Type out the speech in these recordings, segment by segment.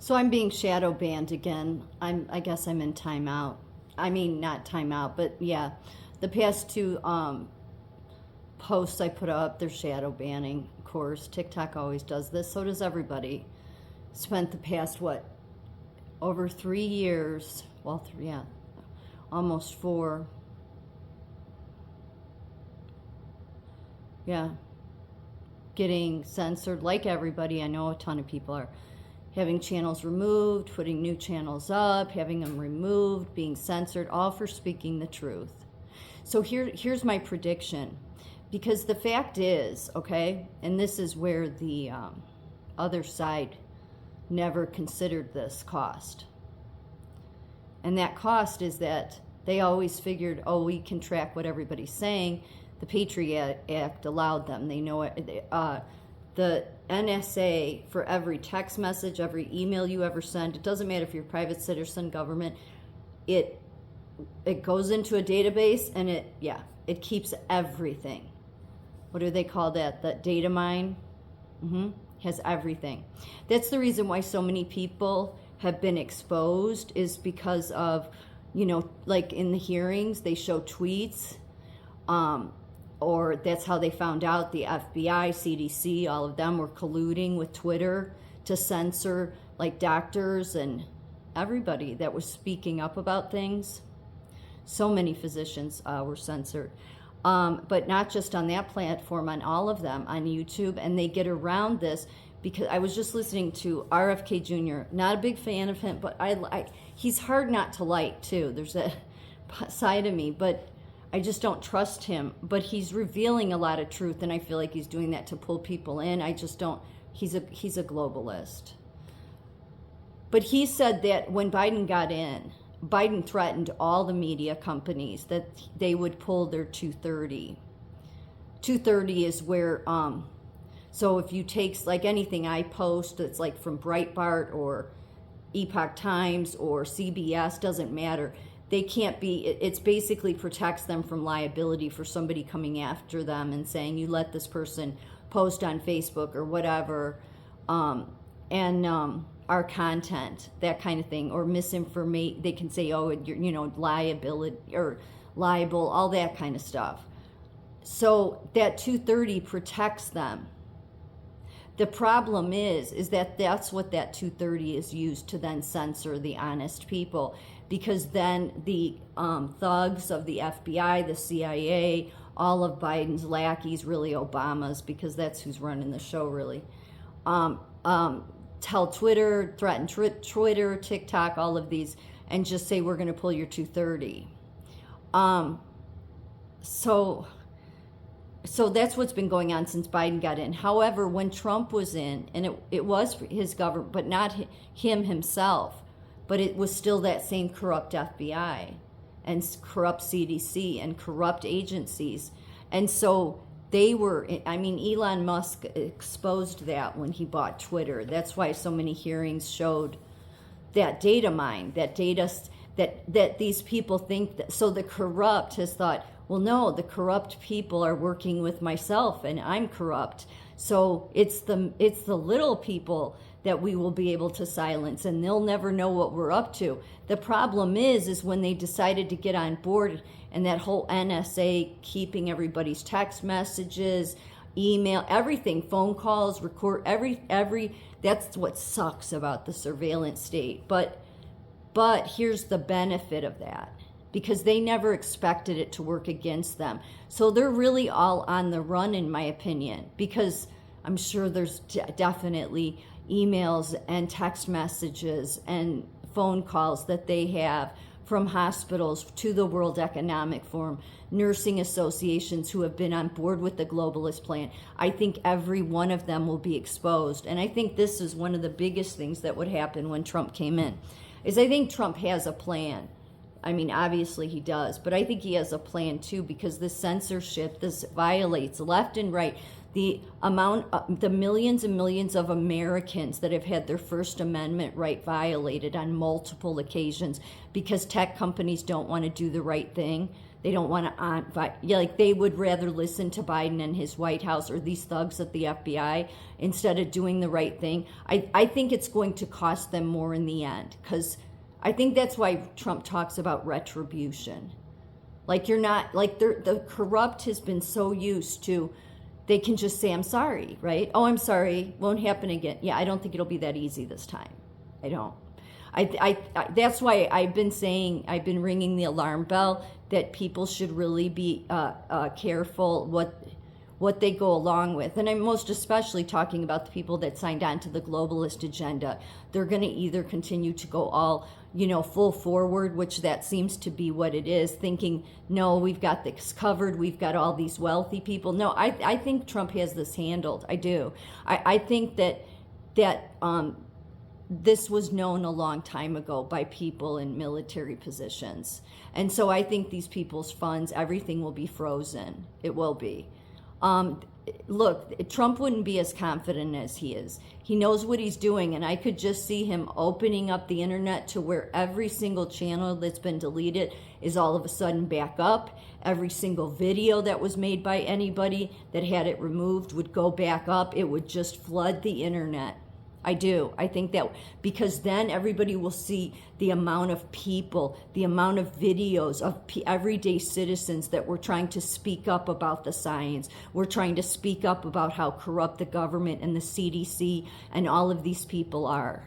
So I'm being shadow banned again. I guess I'm in timeout. I mean, not timeout, but yeah. The past two posts I put up, they're shadow banning. Of course, TikTok always does this. So does everybody. Spent the past, over 3 years. Well, yeah, almost 4. Yeah. Getting censored like everybody. I know a ton of people are having channels removed, putting new channels up, having them removed, being censored, all for speaking the truth. So here's my prediction. Because the fact is, okay, and this is where the other side never considered this cost. And that cost is that they always figured, oh, we can track what everybody's saying. The Patriot Act allowed them. They know it. The NSA, for every text message, every email you ever send, it doesn't matter if you're private citizen, government, it goes into a database and it keeps everything. What do they call that? The data mine has everything. That's the reason why so many people have been exposed, is because of, like in the hearings, they show tweets, or that's how they found out the FBI, CDC, all of them were colluding with Twitter to censor like doctors and everybody that was speaking up about things. So many physicians were censored. But not just on that platform, on all of them, on YouTube. And they get around this because I was just listening to RFK Jr. Not a big fan of him, but he's hard not to like too. There's a side of me, but I just don't trust him. But he's revealing a lot of truth, and I feel like he's doing that to pull people in. I just don't. He's a globalist. But he said that when Biden got in, Biden threatened all the media companies that they would pull their 230. 230 is where, so if you take like anything I post that's like from Breitbart or Epoch Times or CBS, doesn't matter. They can't be, it's basically protects them from liability for somebody coming after them and saying, you let this person post on Facebook or whatever, our content, that kind of thing, or misinformation. They can say, oh, you're, liability or liable, all that kind of stuff. So that 230 protects them. The problem is that that's what that 230 is used to then censor the honest people, because then the thugs of the FBI, the CIA, all of Biden's lackeys, really Obama's, because that's who's running the show really, tell Twitter, threaten Twitter, TikTok, all of these, and just say, we're going to pull your 230. So that's what's been going on since Biden got in. However, when Trump was in, and it was his government, but not him himself, but it was still that same corrupt FBI and corrupt CDC and corrupt agencies. And so they were, Elon Musk exposed that when he bought Twitter. That's why so many hearings showed that data mine, that data, that these people think that, so the corrupt has thought, well, no, the corrupt people are working with myself and I'm corrupt. So it's the little people that we will be able to silence, and they'll never know what we're up to. The problem is when they decided to get on board, and that whole NSA keeping everybody's text messages, email, everything, phone calls, record, every that's what sucks about the surveillance state. But here's the benefit of that, because they never expected it to work against them. So they're really all on the run, in my opinion, because I'm sure there's definitely emails and text messages and phone calls that they have from hospitals to the World Economic Forum, nursing associations who have been on board with the globalist plan. I think every one of them will be exposed. And I think this is one of the biggest things that would happen when Trump came in, is I think Trump has a plan. Obviously he does, but I think he has a plan too, because this censorship, this violates left and right the millions and millions of Americans that have had their First Amendment right violated on multiple occasions because tech companies don't want to do the right thing. They don't want to, like they would rather listen to Biden and his White House or these thugs at the FBI instead of doing the right thing. I think it's going to cost them more in the end, because I think that's why Trump talks about retribution. Like you're not, like the corrupt has been so used to, they can just say, I'm sorry, right? Oh, I'm sorry, won't happen again. Yeah, I don't think it'll be that easy this time. I don't. I that's why I've been saying, I've been ringing the alarm bell that people should really be careful what they go along with. And I'm most especially talking about the people that signed on to the globalist agenda. They're going to either continue to go all, full forward, which that seems to be what it is, thinking, no, we've got this covered, we've got all these wealthy people. No, I think Trump has this handled. I do. I think that this was known a long time ago by people in military positions. And so I think these people's funds, everything will be frozen. It will be. Look, Trump wouldn't be as confident as he is. He knows what he's doing, and I could just see him opening up the internet to where every single channel that's been deleted is all of a sudden back up. Every single video that was made by anybody that had it removed would go back up. It would just flood the internet. I do. I think that because then everybody will see the amount of people, the amount of videos of everyday citizens that were trying to speak up about the science. We're trying to speak up about how corrupt the government and the CDC and all of these people are.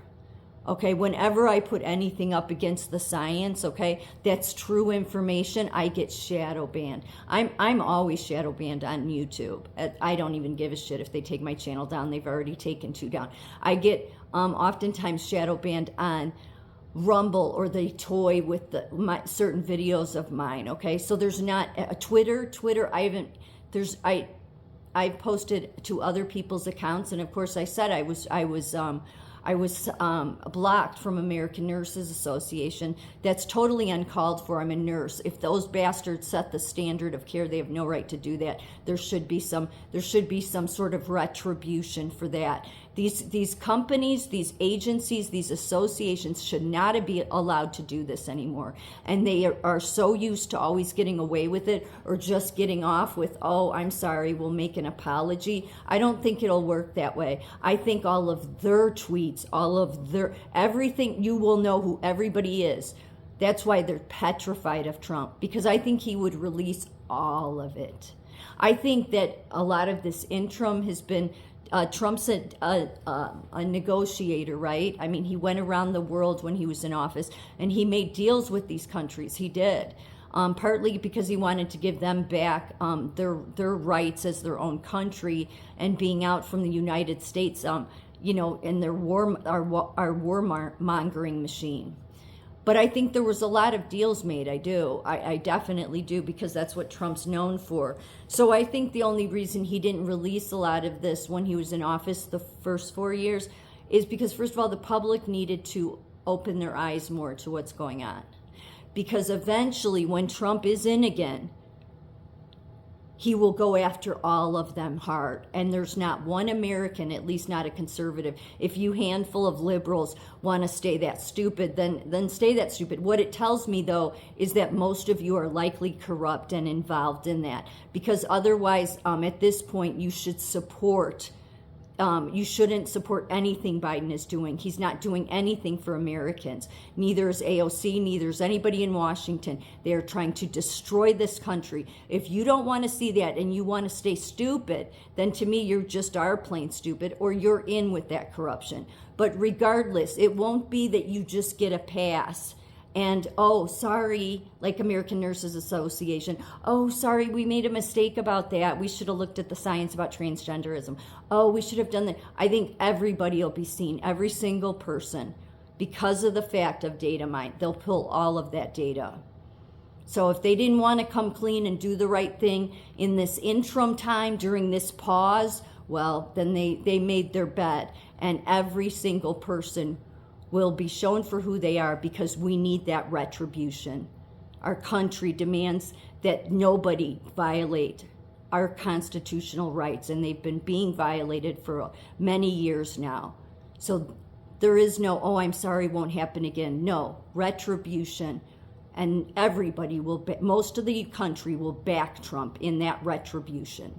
Okay, whenever I put anything up against the science, okay, that's true information, I get shadow banned. I'm always shadow banned on YouTube. I don't even give a shit if they take my channel down. They've already taken 2 down. I get oftentimes shadow banned on Rumble, or they toy with certain videos of mine. Okay, so there's not a Twitter. I've posted to other people's accounts, and of course I said I was blocked from American Nurses Association. That's totally uncalled for. I'm a nurse. If those bastards set the standard of care, they have no right to do that. There should be some sort of retribution for that. These companies, these agencies, these associations should not be allowed to do this anymore. And they are so used to always getting away with it, or just getting off with, oh, I'm sorry, we'll make an apology. I don't think it'll work that way. I think all of their tweets, all of their everything, you will know who everybody is. That's why they're petrified of Trump, because I think he would release all of it. I think that a lot of this interim has been Trump's a negotiator, right? I mean, he went around the world when he was in office, and he made deals with these countries. He did. Partly because he wanted to give them back their rights as their own country, and being out from the United States, in their our warmongering machine. But I think there was a lot of deals made. I do. I definitely do, because that's what Trump's known for. So I think the only reason he didn't release a lot of this when he was in office the first 4 years is because, first of all, the public needed to open their eyes more to what's going on. Because eventually, when Trump is in again, he will go after all of them hard. And there's not one American, at least not a conservative. If you handful of liberals want to stay that stupid, then stay that stupid. What it tells me, though, is that most of you are likely corrupt and involved in that. Because otherwise, at this point, you should support you shouldn't support anything Biden is doing. He's not doing anything for Americans. Neither is AOC, neither is anybody in Washington. They are trying to destroy this country. If you don't want to see that and you want to stay stupid, then to me, you just are plain stupid, or you're in with that corruption. But regardless, it won't be that you just get a pass. And, oh, sorry, like American Nurses Association. Oh, sorry, we made a mistake about that. We should have looked at the science about transgenderism. Oh, we should have done that. I think everybody will be seen, every single person, because of the fact of data mine. They'll pull all of that data. So if they didn't want to come clean and do the right thing in this interim time during this pause, well, then they made their bet. And every single person will be shown for who they are, because we need that retribution. Our country demands that nobody violate our constitutional rights, and they've been being violated for many years now. So there is no, oh, I'm sorry, won't happen again. No, retribution. And everybody will, most of the country will back Trump in that retribution.